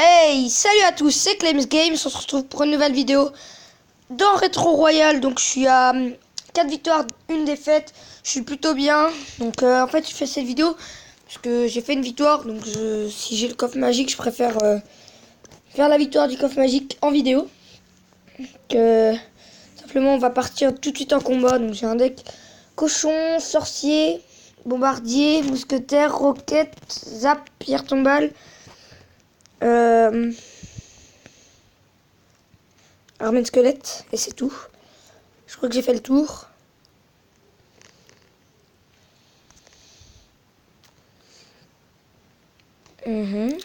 Hey, salut à tous, c'est Clems Games, on se retrouve pour une nouvelle vidéo dans Retro Royal. Donc je suis à 4 victoires, 1 défaite, je suis plutôt bien. Donc en fait je fais cette vidéo parce que j'ai fait une victoire. Donc si j'ai le coffre magique, je préfère faire la victoire du coffre magique en vidéo. Que simplement on va partir tout de suite en combat. Donc j'ai un deck cochon, sorcier, bombardier, mousquetaire, roquette, zap, pierre tombale. Armée de squelette, et c'est tout. Je crois que j'ai fait le tour.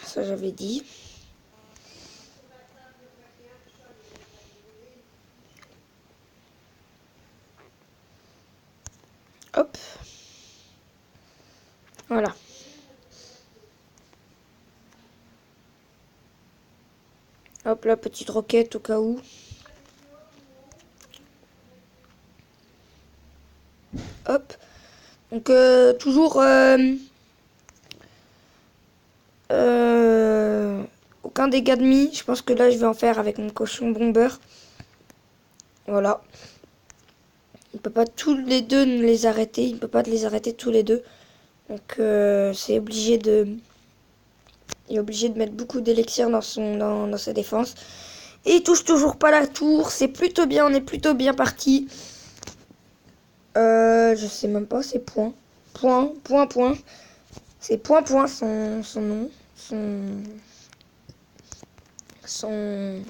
Ça j'avais dit. Hop. Voilà. Hop là, petite roquette au cas où. Hop. Donc toujours aucun dégât de mie. Je pense que là je vais en faire avec mon cochon bomber. Voilà. Il peut pas tous les deux les arrêter. Il peut pas les arrêter tous les deux. Donc c'est obligé de. Il est obligé de mettre beaucoup d'élixir dans sa défense. Et il touche toujours pas la tour. C'est plutôt bien. On est plutôt bien parti. Je sais même pas, c'est point. Point. C'est point son nom. Son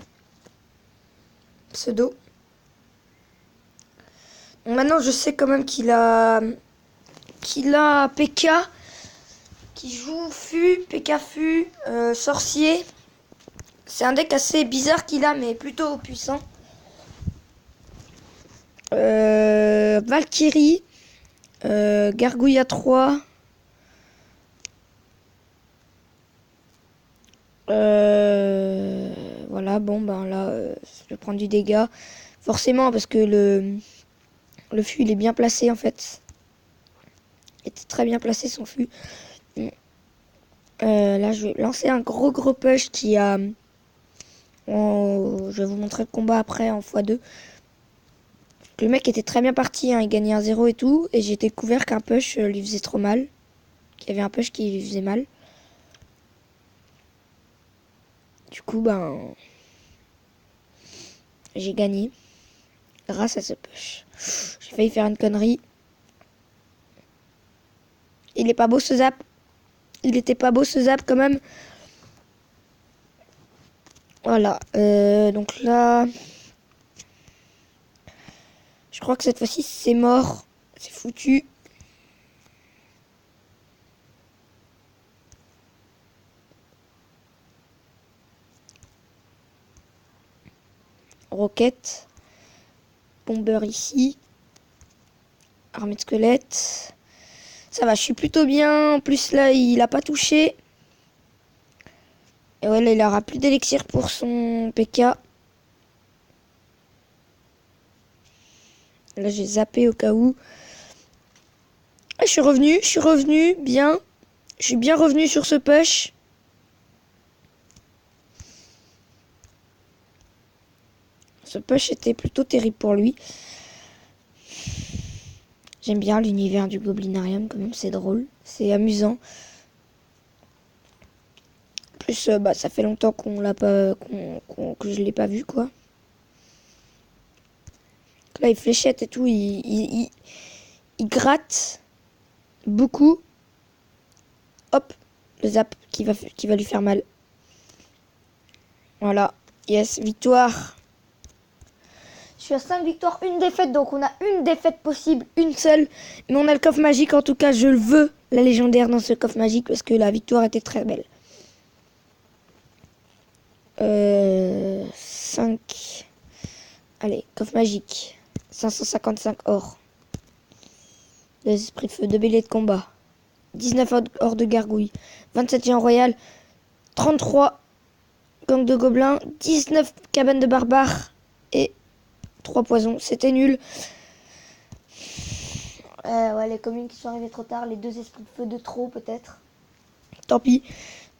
pseudo. Donc maintenant je sais quand même qu'il a PK qui joue PK Fu, sorcier. C'est un deck assez bizarre qu'il a, mais plutôt puissant. Valkyrie, Gargouille à 3. Voilà, bon ben là, je vais prendre du dégât. Forcément, parce que le fût il est bien placé en fait. Il était très bien placé son fût. Là, je vais lancer un gros push qui a. Je vais vous montrer le combat après en x2. Le mec était très bien parti, hein, il gagnait 1-0 et tout. Et j'ai découvert qu'un push lui faisait trop mal. Qu'il y avait un push qui lui faisait mal. Du coup, ben. J'ai gagné. Grâce à ce push. J'ai failli faire une connerie. Il est pas beau ce zap. Il était pas beau ce zap quand même. Voilà. Donc là. Je crois que cette fois-ci c'est mort. C'est foutu. Roquette. Bomber ici. Armée de squelette. Ça va, je suis plutôt bien. En plus là, il a pas touché. Et ouais, là, il aura plus d'élixir pour son PK. Là, j'ai zappé au cas où. Ah, je suis revenu, bien. Je suis bien revenu sur ce push. Ce push était plutôt terrible pour lui. J'aime bien l'univers du Goblinarium, quand même, c'est drôle, c'est amusant. En plus, bah, ça fait longtemps qu'on l'a pas, que je l'ai pas vu, quoi. Là, il fléchette et tout, il gratte beaucoup. Hop, le zap qui va lui faire mal. Voilà, yes, victoire. Je suis à 5 victoires, 1 défaite, donc on a une défaite possible, une seule. Mais on a le coffre magique, en tout cas, je le veux, la légendaire dans ce coffre magique, parce que la victoire était très belle. 5. Allez, coffre magique. 555 or. 2 esprits de feu, 2 béliers de combat. 19 or de gargouille. 27 géants royal. 33 gangs de gobelins. 19 cabanes de barbares. Et 3 poisons. C'était nul. Ouais, les communes qui sont arrivées trop tard. Les 2 esprits de feu de trop, peut-être. Tant pis.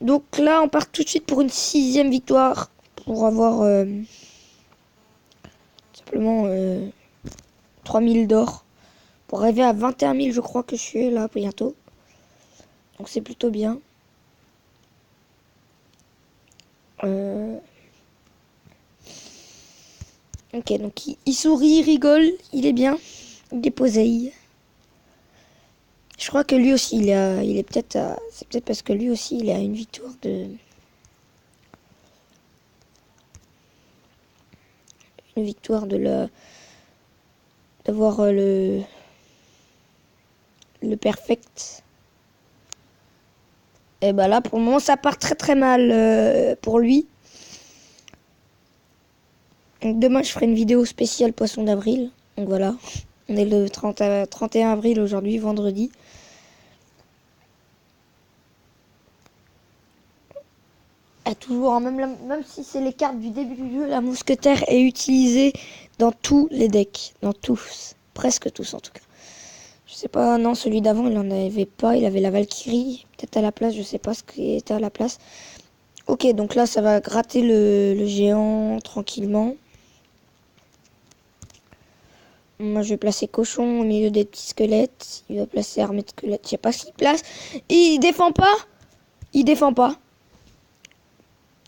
Donc là, on part tout de suite pour une 6e victoire. Pour avoir simplement 3000 d'or. Pour arriver à 21 000, je crois que je suis là bientôt. Donc c'est plutôt bien. Ok, donc il sourit, il rigole, il est bien. Il est posé. Je crois que lui aussi, il est peut-être... C'est peut-être parce que lui aussi, il a une victoire de... Une victoire de la... D'avoir le perfect. Et bah là, pour le moment, ça part très très mal pour lui. Donc demain, je ferai une vidéo spéciale Poisson d'avril. Donc voilà, on est le 31 avril aujourd'hui, vendredi. Et toujours, hein, même si c'est les cartes du début du jeu, la mousquetaire est utilisée dans tous les decks. Dans tous, presque tous en tout cas. Je sais pas, non, celui d'avant, il en avait pas. Il avait la Valkyrie, peut-être à la place, je sais pas ce qui était à la place. Ok, donc là, ça va gratter le géant tranquillement. Moi, je vais placer cochon au milieu des petits squelettes. Il va placer armée de squelettes. Je sais pas ce qu'il place. Il défend pas. Il défend pas.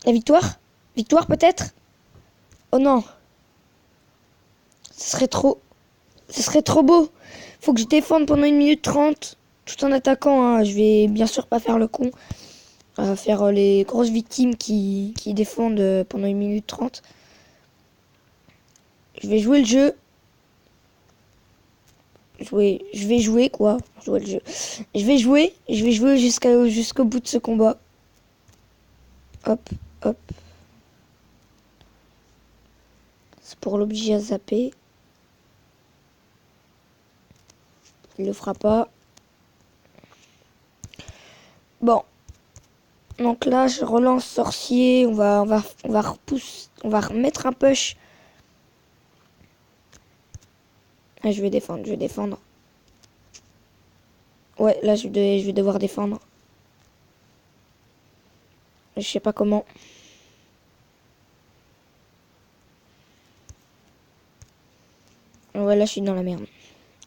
La victoire? Victoire peut-être? Oh non. Ce serait trop beau. Faut que je défende pendant 1 minute 30 tout en attaquant. Hein. Je vais bien sûr pas faire le con. Faire les grosses victimes qui défendent pendant 1 minute 30. Je vais jouer le jeu. Je vais jouer quoi. Jouer le jeu. Je vais jouer jusqu'au bout de ce combat. Hop, hop. C'est pour l'obliger à zapper. Il le fera pas. Bon. Donc là, je relance sorcier. On va repousser. On va remettre un push. Ah, je vais défendre. Ouais, là, je vais devoir défendre. Je sais pas comment. Ouais, là, je suis dans la merde.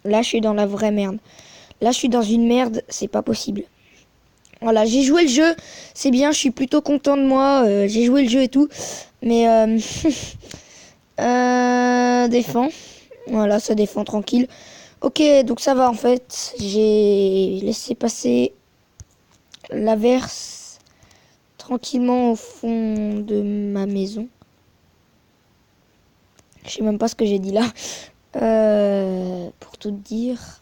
Là, je suis dans la vraie merde. Là, je suis dans une merde. C'est pas possible. Voilà, j'ai joué le jeu. C'est bien, je suis plutôt content de moi. J'ai joué le jeu et tout. Mais, défend. Voilà, ça défend tranquille. Ok, donc ça va en fait. J'ai laissé passer l'averse tranquillement au fond de ma maison. Je sais même pas ce que j'ai dit là. Pour tout dire.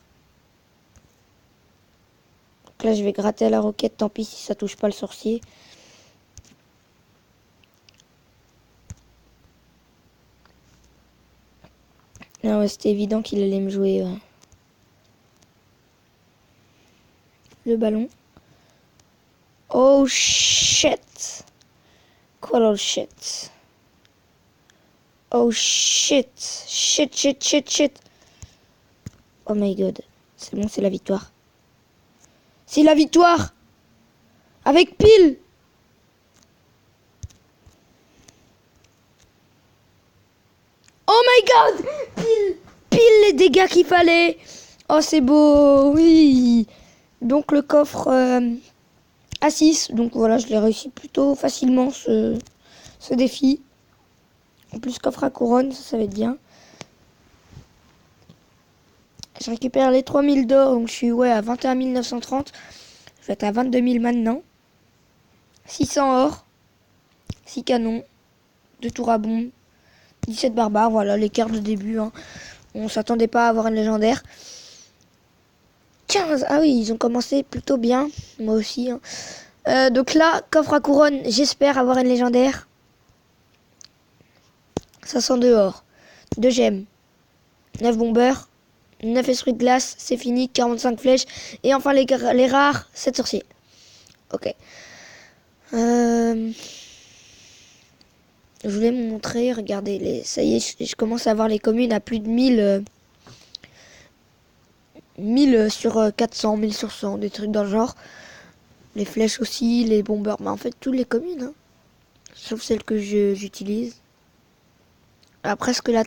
Donc là, je vais gratter à la roquette. Tant pis si ça touche pas le sorcier. Ah ouais, c'était évident qu'il allait me jouer le ballon. Oh shit. Quoi oh shit. Oh shit. Shit. Oh my god. C'est bon, c'est la victoire. C'est la victoire. Avec pile. Oh my god. Pile les dégâts qu'il fallait. Oh c'est beau. Oui. Donc le coffre à 6. Donc voilà, je l'ai réussi plutôt facilement ce défi. En plus coffre à couronne, ça va être bien. Je récupère les 3000 d'or, donc je suis à 21 930. Je vais être à 22 000 maintenant. 600 or, 6 canons, 2 tours à bombe, 17 barbares, voilà les cartes de début. Hein. On s'attendait pas à avoir une légendaire. 15, ah oui, ils ont commencé plutôt bien, moi aussi. Hein. Donc là, coffre à couronne, j'espère avoir une légendaire. 502 or, 2 gemmes, 9 bombeurs, 9 esprits de glace, c'est fini, 45 flèches. Et enfin les rares, 7 sorciers. Ok. Je voulais vous montrer, regardez, ça y est, je commence à avoir les communes à plus de 1000 sur 400, 1000 sur 100, des trucs dans le genre. Les flèches aussi, les bombeurs. Mais en fait, tous les communes, hein. Sauf celles que j'utilise. Après, ce que la